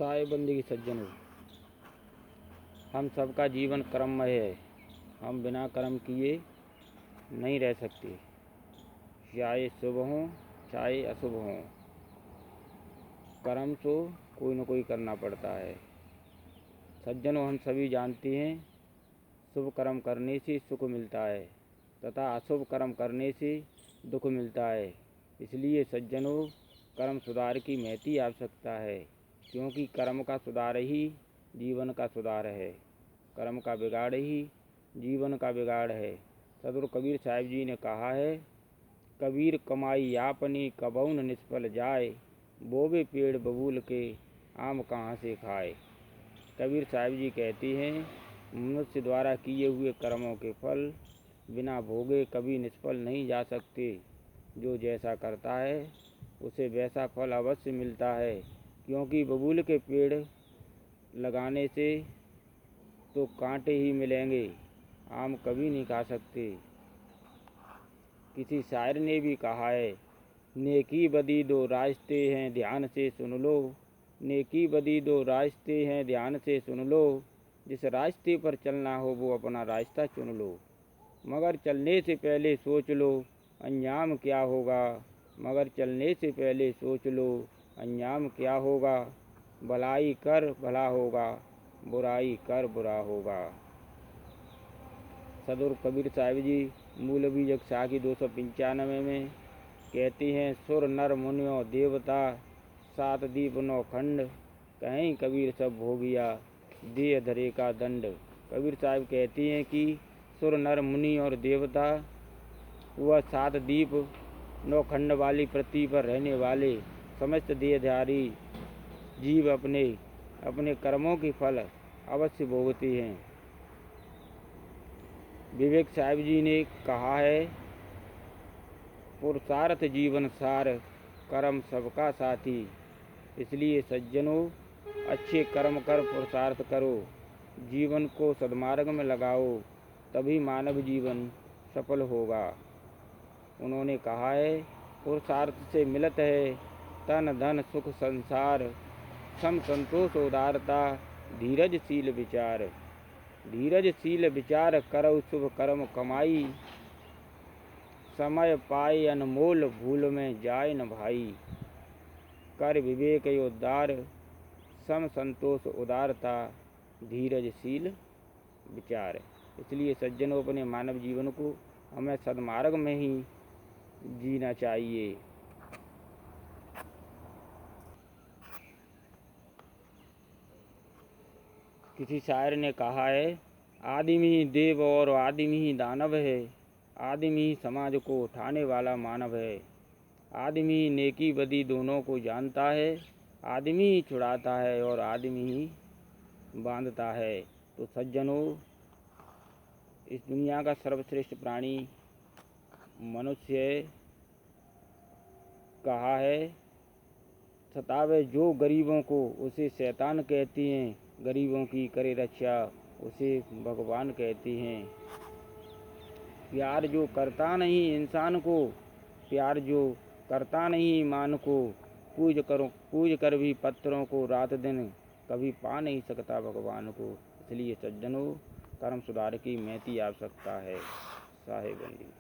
साहेबंदी की सज्जनों, हम सबका जीवन कर्ममय है। हम बिना कर्म किए नहीं रह सकते, चाहे शुभ हों चाहे अशुभ हों। कर्म तो कोई न कोई करना पड़ता है। सज्जनों, हम सभी जानते हैं शुभ कर्म करने से सुख मिलता है तथा अशुभ कर्म करने से दुख मिलता है। इसलिए सज्जनों, कर्म सुधार की महती आवश्यकता है, क्योंकि कर्म का सुधार ही जीवन का सुधार है। कर्म का बिगाड़ ही जीवन का बिगाड़ है। सदगुरु कबीर साहिब जी ने कहा है, कबीर कमाई आपनी कबहु न निष्फल जाए, बोवे पेड़ बबूल के आम कहाँ से खाए। कबीर साहिब जी कहती हैं, मनुष्य द्वारा किए हुए कर्मों के फल बिना भोगे कभी निष्फल नहीं जा सकते। जो जैसा करता है उसे वैसा फल अवश्य मिलता है, क्योंकि बबूल के पेड़ लगाने से तो कांटे ही मिलेंगे, आम कभी नहीं खा सकते। किसी शायर ने भी कहा है, नेकी बदी दो रास्ते हैं ध्यान से सुन लो, नेकी बदी दो रास्ते हैं ध्यान से सुन लो, जिस रास्ते पर चलना हो वो अपना रास्ता चुन लो। मगर चलने से पहले सोच लो अंजाम क्या होगा, मगर चलने से पहले सोच लो अंजाम क्या होगा। भलाई कर भला होगा, बुराई कर बुरा होगा। सदगुरु कबीर साहिब जी मूल बीजक साखी 295 में कहती हैं, सुर नर मुनियों देवता सात दीप नौ खंड, कहीं कबीर सब भोगिया दे धरे का दंड। कबीर साहिब कहती हैं कि सुर नर मुनि और देवता वह सात दीप नौ खंड वाली पृथ्वी पर रहने वाले समस्त देहधारी जीव अपने अपने कर्मों के फल अवश्य भोगते हैं। विवेक साहिब जी ने कहा है, पुरुषार्थ जीवन सार कर्म सबका साथी। इसलिए सज्जनों, अच्छे कर्म कर पुरुषार्थ करो, जीवन को सद्मार्ग में लगाओ, तभी मानव जीवन सफल होगा। उन्होंने कहा है, पुरुषार्थ से मिलत है तन धन सुख संसार, सम संतोष उदारता धीरजशील विचार। धीरजशील विचार करो शुभ कर्म कमाई, समय पाए अनमोल भूल में जाए न भाई। कर विवेक उद्धार सम संतोष उदारता धीरजशील विचार। इसलिए सज्जनों, अपने मानव जीवन को हमें सद्मार्ग में ही जीना चाहिए। किसी शायर ने कहा है, आदमी ही देव और आदमी ही दानव है, आदमी ही समाज को उठाने वाला मानव है। आदमी ही नेकी बदी दोनों को जानता है, आदमी ही छुड़ाता है और आदमी ही बांधता है। तो सज्जनों, इस दुनिया का सर्वश्रेष्ठ प्राणी मनुष्य है। कहा है, सतावे जो गरीबों को उसे शैतान कहती हैं, गरीबों की करे रक्षा उसे भगवान कहती हैं। प्यार जो करता नहीं इंसान को, प्यार जो करता नहीं ईमान को, पूज कर भी पत्थरों को रात दिन कभी पा नहीं सकता भगवान को। इसलिए सज्जनों, कर्म सुधार की महती आवश्यकता है। साहेबंदी।